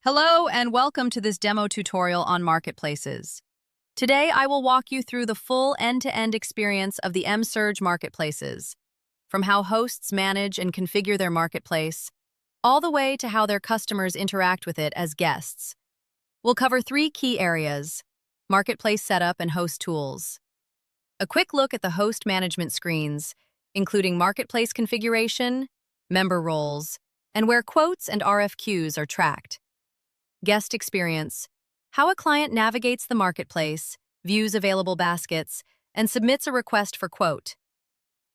Hello and welcome to this demo tutorial on marketplaces. Today I will walk you through the full end-to-end experience of the Emsurge marketplaces, from how hosts manage and configure their marketplace, all the way to how their customers interact with it as guests. We'll cover three key areas: marketplace setup and host tools. A quick look at the host management screens, including marketplace configuration, member roles, and where quotes and RFQs are tracked. Guest experience: how a client navigates the marketplace, views available baskets, and submits a request for quote.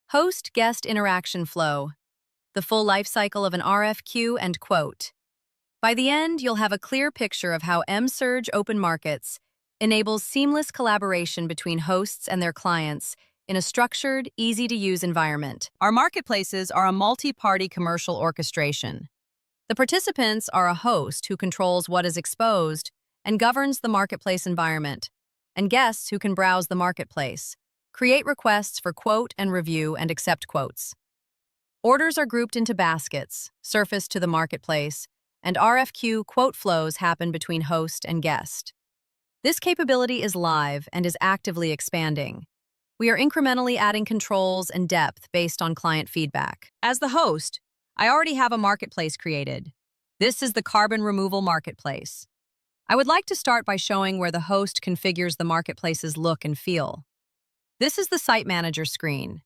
Host-guest interaction flow: the full life cycle of an RFQ and quote. By the end, you'll have a clear picture of how Emsurge Open Markets enables seamless collaboration between hosts and their clients in a structured, easy-to-use environment. Our marketplaces are a multi-party commercial orchestration. The participants are a host who controls what is exposed and governs the marketplace environment, and guests who can browse the marketplace, create requests for quote and review, and accept quotes. Orders are grouped into baskets, surfaced to the marketplace, and RFQ quote flows happen between host and guest. This capability is live and is actively expanding. We are incrementally adding controls and depth based on client feedback. As the host, I already have a marketplace created. This is the carbon removal marketplace. I would like to start by showing where the host configures the marketplace's look and feel. This is the Site Manager screen,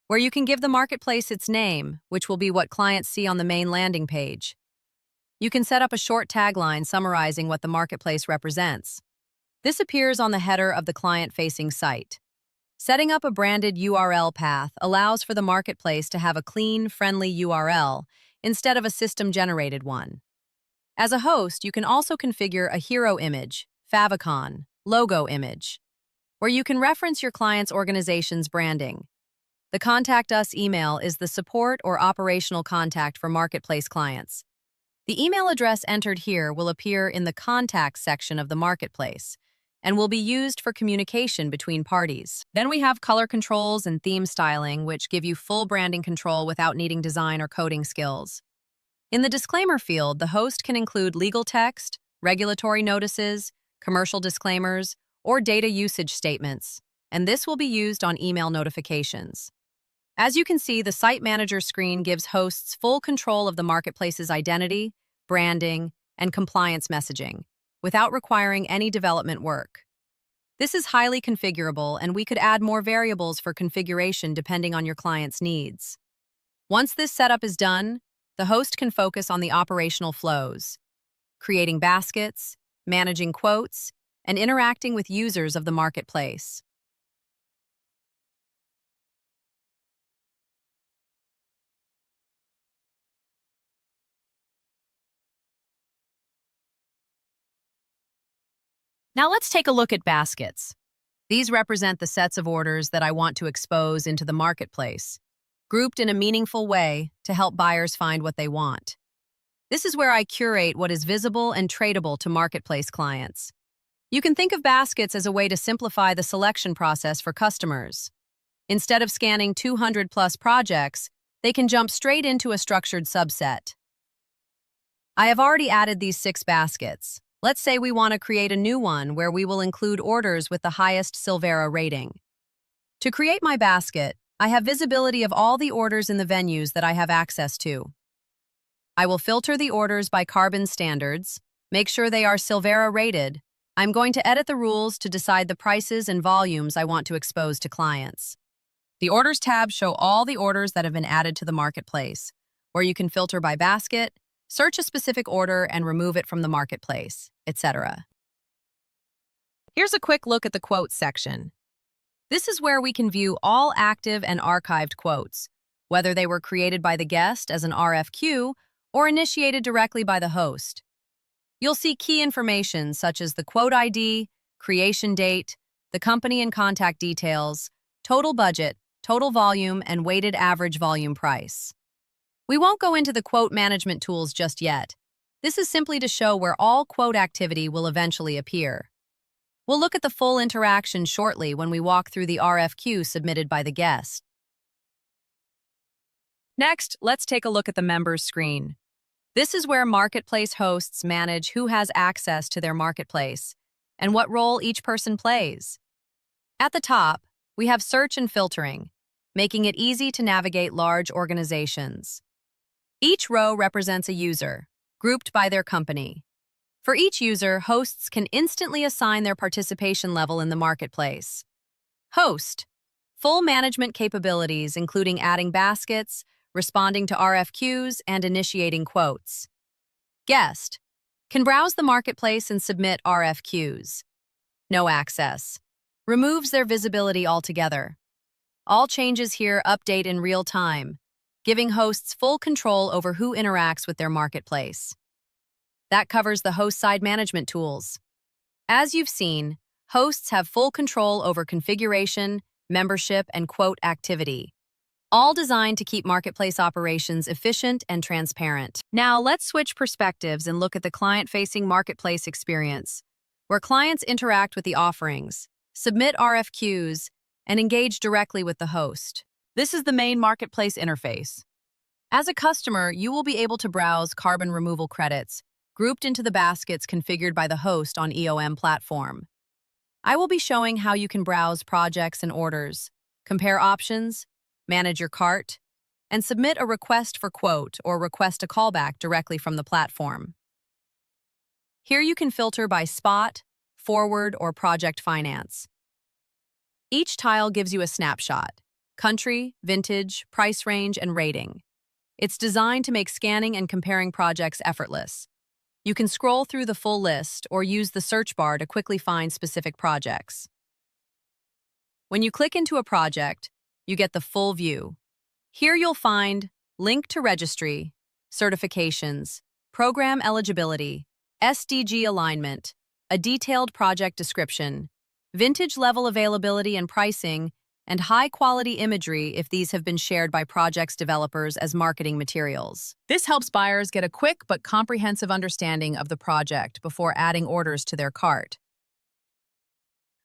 where you can give the marketplace its name, which will be what clients see on the main landing page. You can set up a short tagline summarizing what the marketplace represents. This appears on the header of the client-facing site. Setting up a branded URL path allows for the marketplace to have a clean, friendly URL instead of a system-generated one. As a host, you can also configure a hero image, favicon, logo image, where you can reference your client's organization's branding. The Contact Us email is the support or operational contact for marketplace clients. The email address entered here will appear in the Contacts section of the marketplace and will be used for communication between parties. Then we have color controls and theme styling, which give you full branding control without needing design or coding skills. In the disclaimer field, the host can include legal text, regulatory notices, commercial disclaimers, or data usage statements, and this will be used on email notifications. As you can see, the Site Manager screen gives hosts full control of the marketplace's identity, branding, and compliance messaging, without requiring any development work. This is highly configurable, and we could add more variables for configuration depending on your client's needs. Once this setup is done, the host can focus on the operational flows, creating baskets, managing quotes, and interacting with users of the marketplace. Now let's take a look at baskets. These represent the sets of orders that I want to expose into the marketplace, grouped in a meaningful way to help buyers find what they want. This is where I curate what is visible and tradable to marketplace clients. You can think of baskets as a way to simplify the selection process for customers. Instead of scanning 200+ projects, they can jump straight into a structured subset. I have already added these 6 baskets. Let's say we want to create a new one where we will include orders with the highest Silvera rating. To create my basket, I have visibility of all the orders in the venues that I have access to. I will filter the orders by carbon standards, make sure they are Silvera rated. I'm going to edit the rules to decide the prices and volumes I want to expose to clients. The Orders tab shows all the orders that have been added to the marketplace, where you can filter by basket, search a specific order and remove it from the marketplace, etc. Here's a quick look at the quotes section. This is where we can view all active and archived quotes, whether they were created by the guest as an RFQ or initiated directly by the host. You'll see key information such as the quote ID, creation date, the company and contact details, total budget, total volume, and weighted average volume price. We won't go into the quote management tools just yet. This is simply to show where all quote activity will eventually appear. We'll look at the full interaction shortly when we walk through the RFQ submitted by the guest. Next, let's take a look at the members screen. This is where marketplace hosts manage who has access to their marketplace and what role each person plays. At the top, we have search and filtering, making it easy to navigate large organizations. Each row represents a user, grouped by their company. For each user, hosts can instantly assign their participation level in the marketplace. Host: full management capabilities, including adding baskets, responding to RFQs, and initiating quotes. Guest: can browse the marketplace and submit RFQs. No access: removes their visibility altogether. All changes here update in real time, giving hosts full control over who interacts with their marketplace. That covers the host-side management tools. As you've seen, hosts have full control over configuration, membership, and quote activity, all designed to keep marketplace operations efficient and transparent. Now, let's switch perspectives and look at the client-facing marketplace experience, where clients interact with the offerings, submit RFQs, and engage directly with the host. This is the main marketplace interface. As a customer, you will be able to browse carbon removal credits, grouped into the baskets configured by the host on EOM platform. I will be showing how you can browse projects and orders, compare options, manage your cart, and submit a request for quote or request a callback directly from the platform. Here you can filter by spot, forward, or project finance. Each tile gives you a snapshot: country, vintage, price range, and rating. It's designed to make scanning and comparing projects effortless. You can scroll through the full list or use the search bar to quickly find specific projects. When you click into a project, you get the full view. Here you'll find link to registry, certifications, program eligibility, SDG alignment, a detailed project description, vintage level availability and pricing, and high-quality imagery if these have been shared by project's developers as marketing materials. This helps buyers get a quick but comprehensive understanding of the project before adding orders to their cart.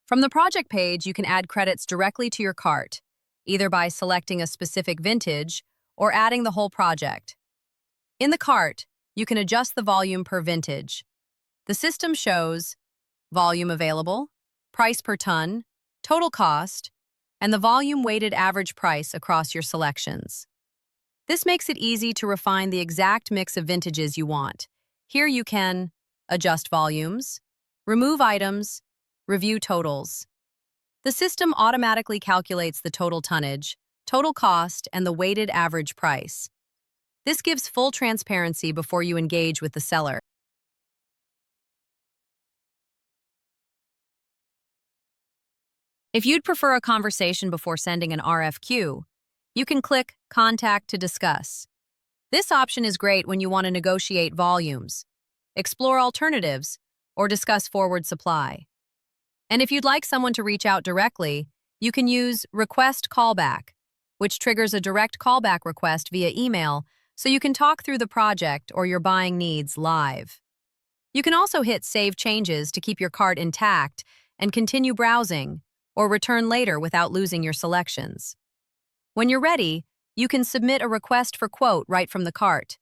From the project page, you can add credits directly to your cart, either by selecting a specific vintage or adding the whole project. In the cart, you can adjust the volume per vintage. The system shows volume available, price per ton, total cost, and the volume-weighted average price across your selections. This makes it easy to refine the exact mix of vintages you want. Here you can adjust volumes, remove items, review totals. The system automatically calculates the total tonnage, total cost, and the weighted average price. This gives full transparency before you engage with the seller. If you'd prefer a conversation before sending an RFQ, you can click Contact to discuss. This option is great when you want to negotiate volumes, explore alternatives, or discuss forward supply. And if you'd like someone to reach out directly, you can use Request Callback, which triggers a direct callback request via email so you can talk through the project or your buying needs live. You can also hit Save Changes to keep your cart intact and continue browsing, or return later without losing your selections. When you're ready, you can submit a request for quote right from the cart.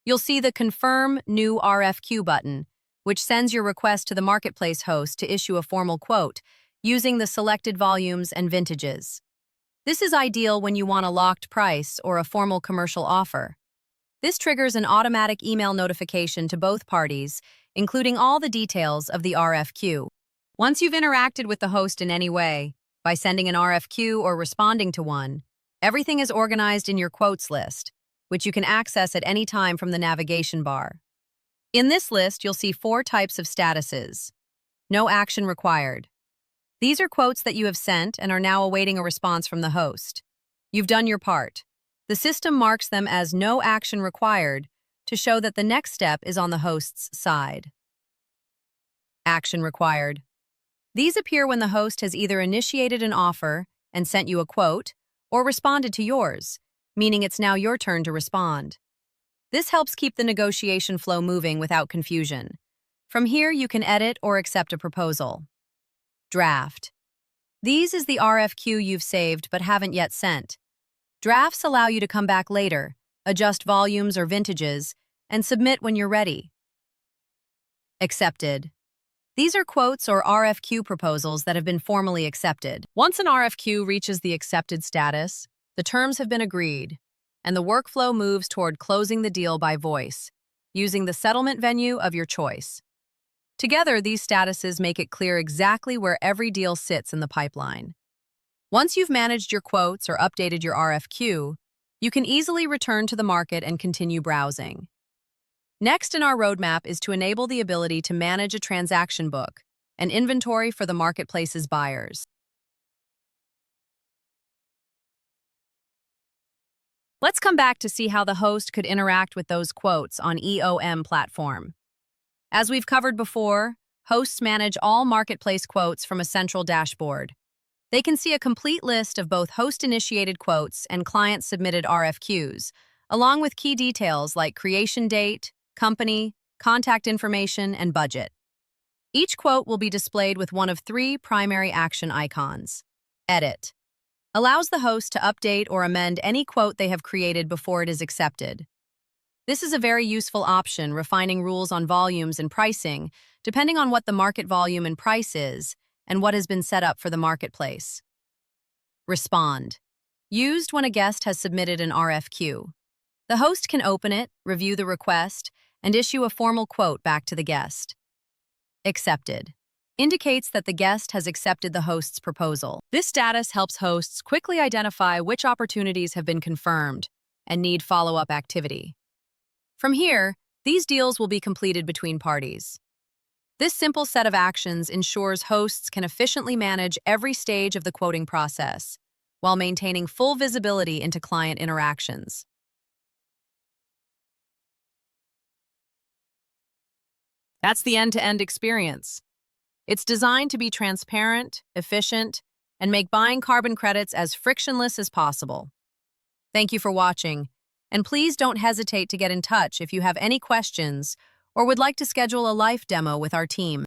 You'll see the Confirm New RFQ button, which sends your request to the marketplace host to issue a formal quote using the selected volumes and vintages. This is ideal when you want a locked price or a formal commercial offer. This triggers an automatic email notification to both parties, including all the details of the RFQ. Once you've interacted with the host in any way, by sending an RFQ or responding to one, everything is organized in your quotes list, which you can access at any time from the navigation bar. In this list, you'll see 4 types of statuses. No action required. These are quotes that you have sent and are now awaiting a response from the host. You've done your part. The system marks them as no action required to show that the next step is on the host's side. Action required. These appear when the host has either initiated an offer and sent you a quote or responded to yours, meaning it's now your turn to respond. This helps keep the negotiation flow moving without confusion. From here, you can edit or accept a proposal. Draft. These is the RFQ you've saved but haven't yet sent. Drafts allow you to come back later, adjust volumes or vintages, and submit when you're ready. Accepted. These are quotes or RFQ proposals that have been formally accepted. Once an RFQ reaches the accepted status, the terms have been agreed, and the workflow moves toward closing the deal by voice, using the settlement venue of your choice. Together, these statuses make it clear exactly where every deal sits in the pipeline. Once you've managed your quotes or updated your RFQ, you can easily return to the market and continue browsing. Next in our roadmap is to enable the ability to manage a transaction book, an inventory for the marketplace's buyers. Let's come back to see how the host could interact with those quotes on EOM platform. As we've covered before, hosts manage all marketplace quotes from a central dashboard. They can see a complete list of both host-initiated quotes and client-submitted RFQs, along with key details like creation date, company, contact information, and budget. Each quote will be displayed with one of three primary action icons. Edit allows the host to update or amend any quote they have created before it is accepted. This is a very useful option, refining rules on volumes and pricing, depending on what the market volume and price is and what has been set up for the marketplace. Respond. Used when a guest has submitted an RFQ. The host can open it, review the request, and issue a formal quote back to the guest. Accepted. Indicates that the guest has accepted the host's proposal. This status helps hosts quickly identify which opportunities have been confirmed and need follow-up activity. From here, these deals will be completed between parties. This simple set of actions ensures hosts can efficiently manage every stage of the quoting process while maintaining full visibility into client interactions. That's the end-to-end experience. It's designed to be transparent, efficient, and make buying carbon credits as frictionless as possible. Thank you for watching, and please don't hesitate to get in touch if you have any questions or would like to schedule a live demo with our team.